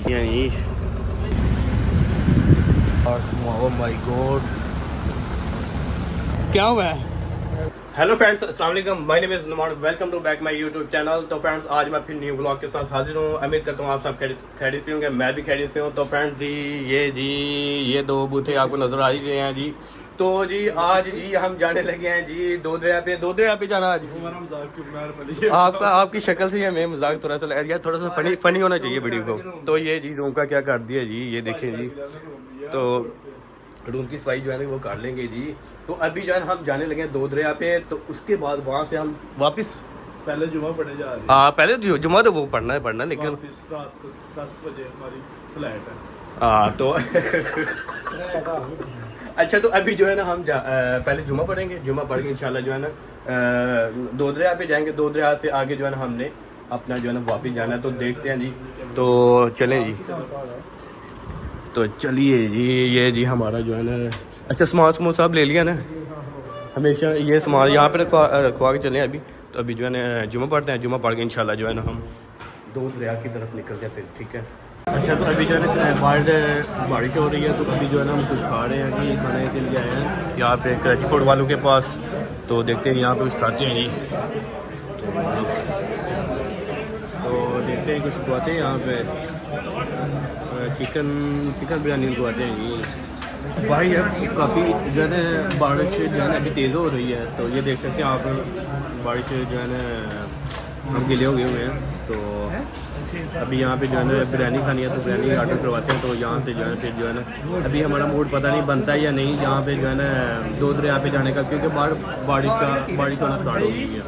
यानी oh my God क्या हुआ है। हेलो फ्रेंड्स, अस्सलाम वालेकुम, my name is Numan, welcome to back my YouTube channel. तो फ्रेंड्स आज मैं फिर न्यू व्लॉग के साथ हाजिर हूँ। उम्मीद करता हूँ आप सब खैरियत से होंगे, मैं भी खैरियत से हूँ। तो फ्रेंड्स जी ये दो बूथे आपको नजर आ ही गए हैं जी। तो जी आज जी हम जाने लगे हैं जी दो दरिया पे जाना आज। आपकी शक्ल से हमें मजाक थोड़ा सा यार थोड़ा सा फनी होना चाहिए वीडियो को। तो ये जी रूम का क्या कर दिया जी, ये देखें जी। तो रूम की सफाई जो है ना वो कर लेंगे जी। तो अभी जो है हम जाने लगे हैं दो दरिया पे। तो उसके बाद वहाँ से हम वापस पहले जुमा पढ़ने जा रहे हैं। हाँ पहले जुमा तो वो पढ़ना है लेकिन रात को 10 बजे हमारी फ्लाइट है। हाँ तो अच्छा, तो अभी जो है ना हम पहले जुमा पढ़ेंगे। जुमा पढ़ के इंशाल्लाह जो है ना दो दरिया पे जाएंगे। दो दरिया से आगे जो है ना हमने अपना जो है ना वापस जाना है। तो देखते हैं जी, तो चलें जी। तो चलिए जी, ये जी हमारा जो है ना अच्छा सामान सब ले लिया ना। हमेशा ये सामान यहाँ पे रखवा के चलें अभी। तो अभी जो है ना जुमा पढ़ते हैं। जुमा पढ़ के इंशाल्लाह जो है ना हम दो दरिया की तरफ निकलते हैं फिर, ठीक है। अच्छा, तो अभी जो है ना बाहर बारिश हो रही है। तो अभी जो है ना हम कुछ खा रहे हैं कि खाने के लिए आए हैं यहाँ पे कराची फूड वालों के पास। तो देखते हैं यहाँ पे कुछ खाते हैं जी। तो देखते हैं कुछ खुआते हैं यहाँ पे चिकन बिरयानी खुआते हैं जी। भाई अब काफ़ी जो है ना बारिश जो है ना अभी तेज़ हो रही है। तो ये देख सकते हैं आप, बारिश जो है ना हम गिले हो गए हुए हैं। तो अभी यहाँ पे जो है ना बिरयानी खानी है तो बिरयानी ऑर्डर करवाते हैं। तो यहाँ से जो है फिर जो है ना अभी हमारा मूड पता नहीं बनता है या नहीं यहाँ पे जो है ना दो दरिया पे जाने का, क्योंकि बारिश होना स्टार्ट हो गई है।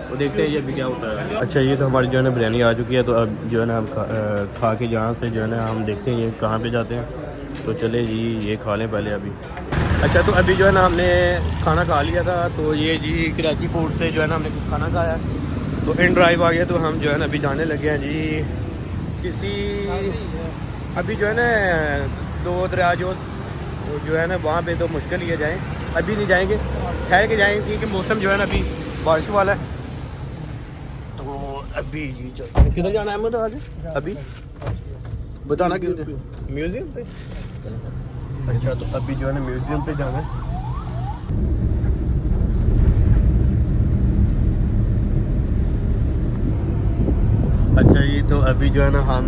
तो देखते हैं ये भी क्या होता है। अच्छा, ये तो हमारी जो है ना बिरयानी आ चुकी है। तो अब जो है ना हम खा के जहाँ से जो है ना हम देखते हैं ये कहाँ पे जाते हैं। तो चले जी ये खा लें पहले अभी। अच्छा, तो अभी जो है ना हमने खाना खा लिया था। तो ये जी कराची फूड से जो है ना हमने कुछ खाना खाया। तो इन ड्राइव आ गया। तो हम जो है ना अभी जाने लगे हैं जी किसी, अभी जो है ना दो दरिया जो है ना वहाँ पे तो मुश्किल ही है जाएँ। अभी नहीं जाएंगे, ठहर के जाएंगे क्योंकि मौसम जो है ना अभी बारिश वाला है। तो अभी जी किधर जाना है मतलब आज अभी बताना क्यों, म्यूज़ियम पे। अच्छा, तो अभी जो है ना म्यूज़ियम पे जाना है। अच्छा जी, तो अभी जो है ना हम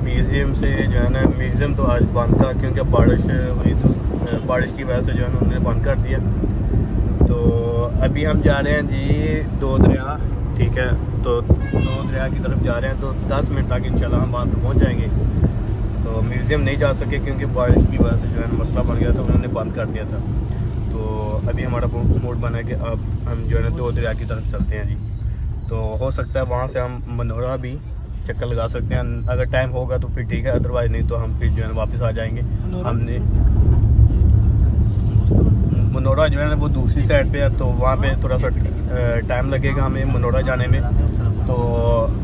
म्यूज़ियम से जो है ना, म्यूज़ियम तो आज बंद था क्योंकि बारिश हुई। तो बारिश की वजह से जो है ना उन्होंने बंद कर दिया। तो अभी हम जा रहे हैं जी दो दरिया, ठीक है। तो दो दरिया की तरफ जा रहे हैं। तो 10 मिनट तक इंशाल्लाह हम वहाँ पर पहुँच जाएंगे। तो म्यूज़ियम नहीं जा सके क्योंकि बारिश की वजह से जो है मसला बन गया था, उन्होंने बंद कर दिया था। तो अभी हमारा मूड बना है कि अब हम जो है ना दो दरिया की तरफ चलते हैं जी। तो हो सकता है वहाँ से हम मनोरा भी चक्कर लगा सकते हैं, अगर टाइम होगा तो फिर ठीक है, अदरवाइज़ नहीं तो हम फिर जो है वापस आ जाएंगे। हमने मनोरा जो है ना वो दूसरी साइड पे है। तो वहाँ पे थोड़ा सा टाइम लगेगा हमें मनोरा जाने में। तो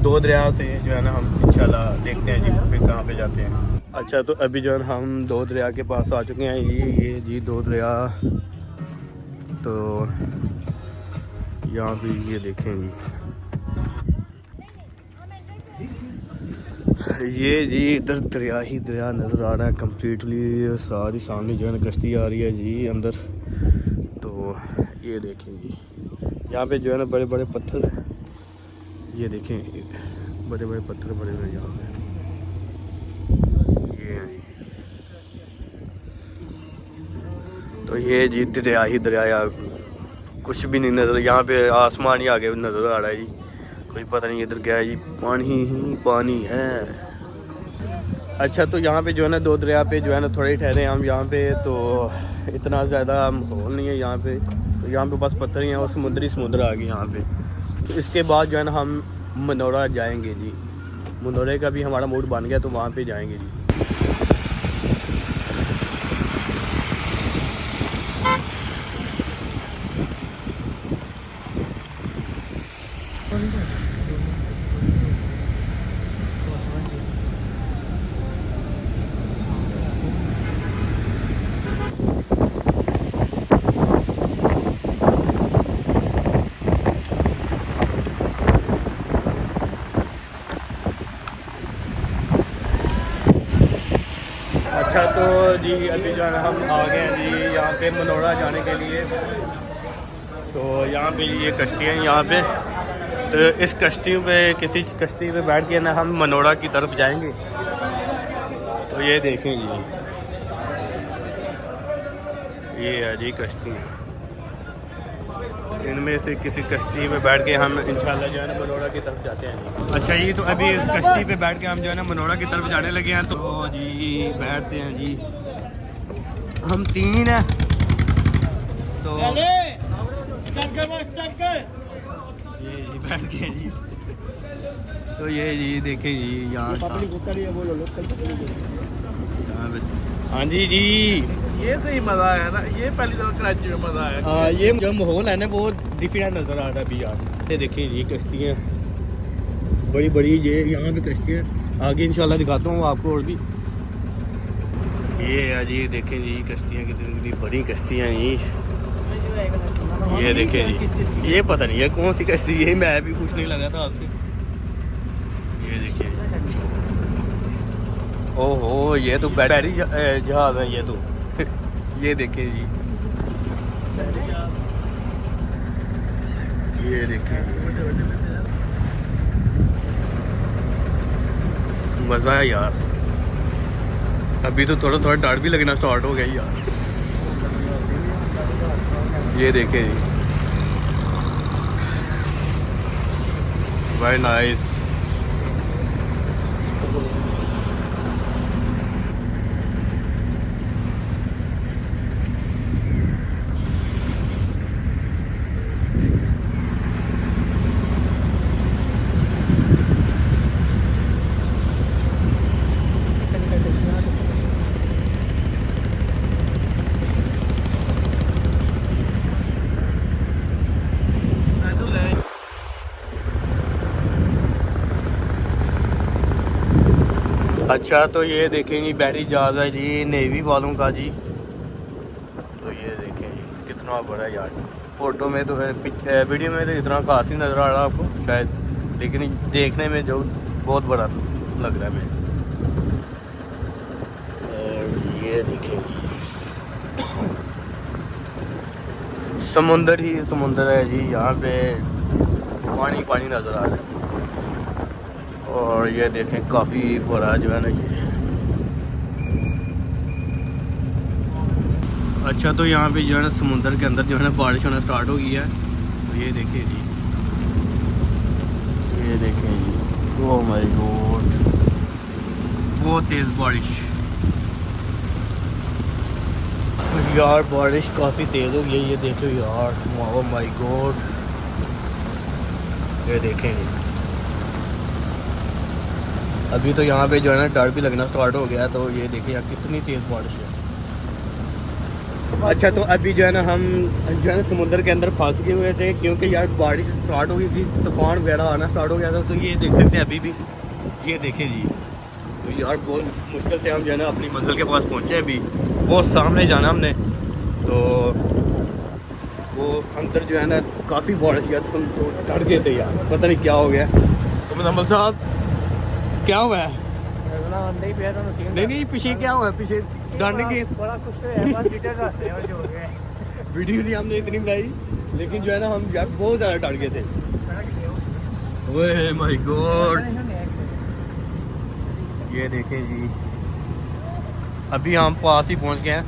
दो दरिया से जो है ना हम इंशाल्लाह देखते हैं जी फिर कहाँ पे जाते हैं। अच्छा, तो अभी जो है हम दो दरिया के पास आ चुके हैं। ये जी दो दरिया। तो यहाँ पे ये देखें जी, ये जी इधर दरिया ही दरिया नज़र आ रहा है कम्प्लीटली। सारी सामने जो है ना कश्ती आ रही है जी अंदर। तो ये देखें जी, यहाँ पे जो है ना बड़े बड़े पत्थर, ये देखें बड़े बड़े पत्थर बड़े बड़े यहाँ पे ये हैं जी। तो ये जी दरिया ही दरिया यार, कुछ भी नहीं नज़र, यहाँ पे आसमान ही आगे नज़र आ रहा है जी। कोई पता नहीं इधर क्या है जी, पानी ही पानी है। अच्छा, तो यहाँ पे जो है ना दो दरिया पे जो है ना थोड़े ही ठहरे हम यहाँ पे। तो इतना ज़्यादा माहौल नहीं है यहाँ पे। तो यहाँ पे बस पत्थर ही हैं और समुद्र आ गए यहाँ पे। तो इसके बाद जो है ना हम मनोरा जाएंगे जी। मनोरे का भी हमारा मूड बन गया तो वहाँ पे जाएंगे जी। तो जी अभी जो है ना हम आ गए हैं जी यहाँ पे मनोड़ा जाने के लिए। तो यहाँ पे ये कश्ती है यहाँ पे, तो इस कश्ती पे किसी कश्ती पे बैठ के ना हम मनोड़ा की तरफ जाएंगे। तो ये देखें जी, ये है जी कश्ती, इनमें से किसी कश्ती पे बैठ के हम इंशाल्लाह जो है ना मनोड़ा की तरफ जाते हैं। अच्छा जी, तो अभी इस कश्ती पे बैठ के हम जो है ना मनोड़ा की तरफ जाने लगे हैं। तो जी बैठते हैं जी, हम 3 हैं। तो ये जी बैठ गए जी। तो ये जी देखें जी यहाँ हाँ जी जी, ये सही मजा है ना, ये पहली दफा कराची में मजा है। हाँ ये जो माहौल है ना वो डिफरेंट नज़र आ रहा है अभी यार। ये देखिए जी कश्तियाँ बड़ी बड़ी, ये यहाँ पे कश्तियाँ, आगे इंशाल्लाह दिखाता हूँ आपको और भी। ये है जी देखें जी कश्तियाँ कितनी बड़ी कश्तियाँ हैं ये देखें जी। ये पता नहीं है कौन सी कश्ती है, मैं भी पूछने लगा था आपसे। ये देखिए ओहो, ये तो बैटरी जहाज है ये तो ये देखें जी, ये देखें मज़ा है यार। अभी तो थोड़ा थोड़ा डर भी लगना स्टार्ट हो गया यार। ये देखें जी, वेरी नाइस। अच्छा तो ये देखें जी बैटरी जहाज है जी नेवी वालों का जी। तो ये देखें जी कितना बड़ा है यार, फ़ोटो में तो वीडियो में तो इतना खास ही नज़र आ रहा है आपको शायद, लेकिन देखने में जो बहुत बड़ा लग रहा है मुझे। और ये देखें जी समुंदर ही समुंदर है जी, यहाँ पे पानी पानी नज़र आ रहा है। और ये देखें काफ़ी बड़ा जो है ना ये। अच्छा तो यहाँ पे जो है ना समुंदर के अंदर जो है ना बारिश होना स्टार्ट हो गई है। तो ये देखिए जी, ये देखें जी, ओह माय गॉड बहुत तेज़ बारिश। यार बारिश काफ़ी तेज़ हो गई है, ये देखो यार, ओह माय गॉड। ये देखें जी अभी तो यहाँ पे जो है ना डर भी लगना स्टार्ट हो गया है। तो ये देखिए यार कितनी तेज़ बारिश है। अच्छा तो अभी जो है ना हम जो है ना समुद्र के अंदर फंस गए हुए थे, क्योंकि यार बारिश स्टार्ट हो गई थी, तूफान वगैरह आना स्टार्ट हो गया था। तो ये देख सकते हैं अभी भी, ये देखें जी। तो यार बहुत मुश्किल से हम जो है ना अपनी मंजिल के पास पहुँचे। अभी बहुत सामने जाना हमने, तो वो अंदर जो है ना काफ़ी बारिश गया, तो हम तो डर गए थे यार, पता नहीं क्या हो गया। तो मुजम्मिल साहब क्या हुआ है? नहीं पीछे क्या हुआ है? पीछे डरने की वीडियो नहीं हमने इतनी बनाई, लेकिन जो है ना हम यार बहुत ज़्यादा डर गए थे। ओह माय गॉड, ये देखें जी अभी हम पास ही पहुंच गए हैं।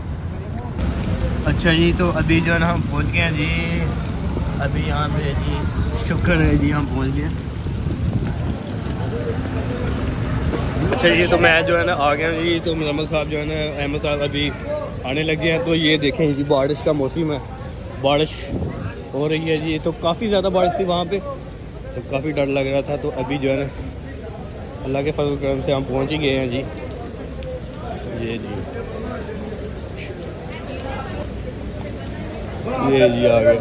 अच्छा जी तो अभी जो है ना हम पहुंच गए हैं जी, अभी यहाँ पे जी शुक्र है जी हम पहुंच गए। अच्छा जी तो मैं जो है ना आ गया जी। तो मुजम्मिल साहब जो है ना अहमद साहब अभी आने लगे हैं। तो ये देखें जी बारिश का मौसम है, बारिश हो रही है जी। तो काफ़ी ज़्यादा बारिश थी वहाँ पे, तो काफ़ी डर लग रहा था। तो अभी जो है ना अल्लाह के फजल करम से हम पहुँच ही गए हैं जी। ये जी आ गए,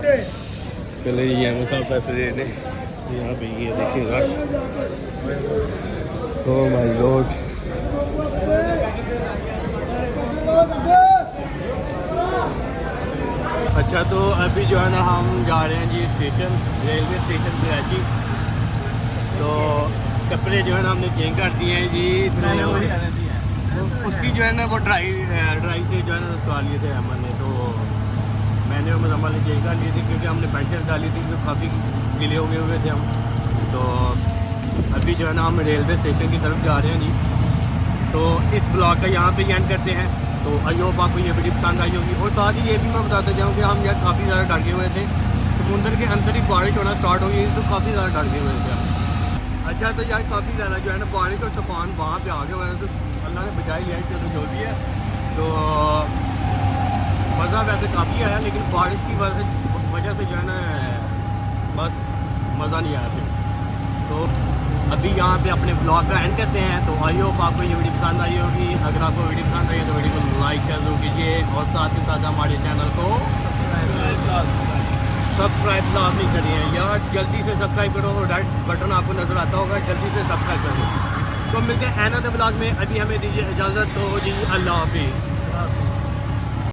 चले जी अहमद साहब पैसे देने यहाँ पे। ये देखिएगा, ओह माय गॉड। अच्छा तो अभी जो है ना हम जा रहे हैं जी स्टेशन, रेलवे स्टेशन कराची। तो कपड़े जो है ना हमने चेंज कर दिए हैं जी। तो उसकी जो है ना वो ड्राई से जो है ना उसको लिए थे अमन ने, तो मैंने और मुजम्मल ने यही लिए थी क्योंकि हमने पैंट शर्ट डाली थी जो काफ़ी गिले हो गए हुए थे हम। तो अभी जो है ना हम रेलवे स्टेशन की तरफ जा रहे हैं जी। तो इस ब्लॉग का यहाँ पे एंड करते हैं। तो आई होप आपको ये वीडियो पसंद आई होगी। और साथ ही ये भी मैं बताता जाऊँ कि हम यार काफ़ी ज़्यादा डर गए हुए थे, समुंदर के अंदर ही बारिश होना स्टार्ट हो गई तो काफ़ी ज़्यादा डर गए हुए थे। अच्छा तो यार काफ़ी ज़्यादा जो है ना बारिश और तूफान वहाँ पे आ गए हुए हैं, तो अल्लाह ने बचाई लिया तो जो भी है। तो मज़ा वैसे काफ़ी आया, लेकिन बारिश की वजह से जो है ना बस मज़ा नहीं आया फिर। तो अभी यहाँ पे अपने ब्लॉग का एंड करते हैं। तो आई होप आपको ये वीडियो पसंद आई होगी। अगर आपको वीडियो पसंद आई है तो वीडियो को लाइक कर दो कीजिए और साथ ही साथ हमारे चैनल को सब्सक्राइब लाजमी करिए यार, जल्दी से सब्सक्राइब करो। रेड बटन आपको नज़र आता होगा, जल्दी से सब्सक्राइब करो। तो मिलते हैं अनदर ब्लॉग में। अभी हमें दीजिए इजाज़त, तो जी अल्लाह हाफिज़।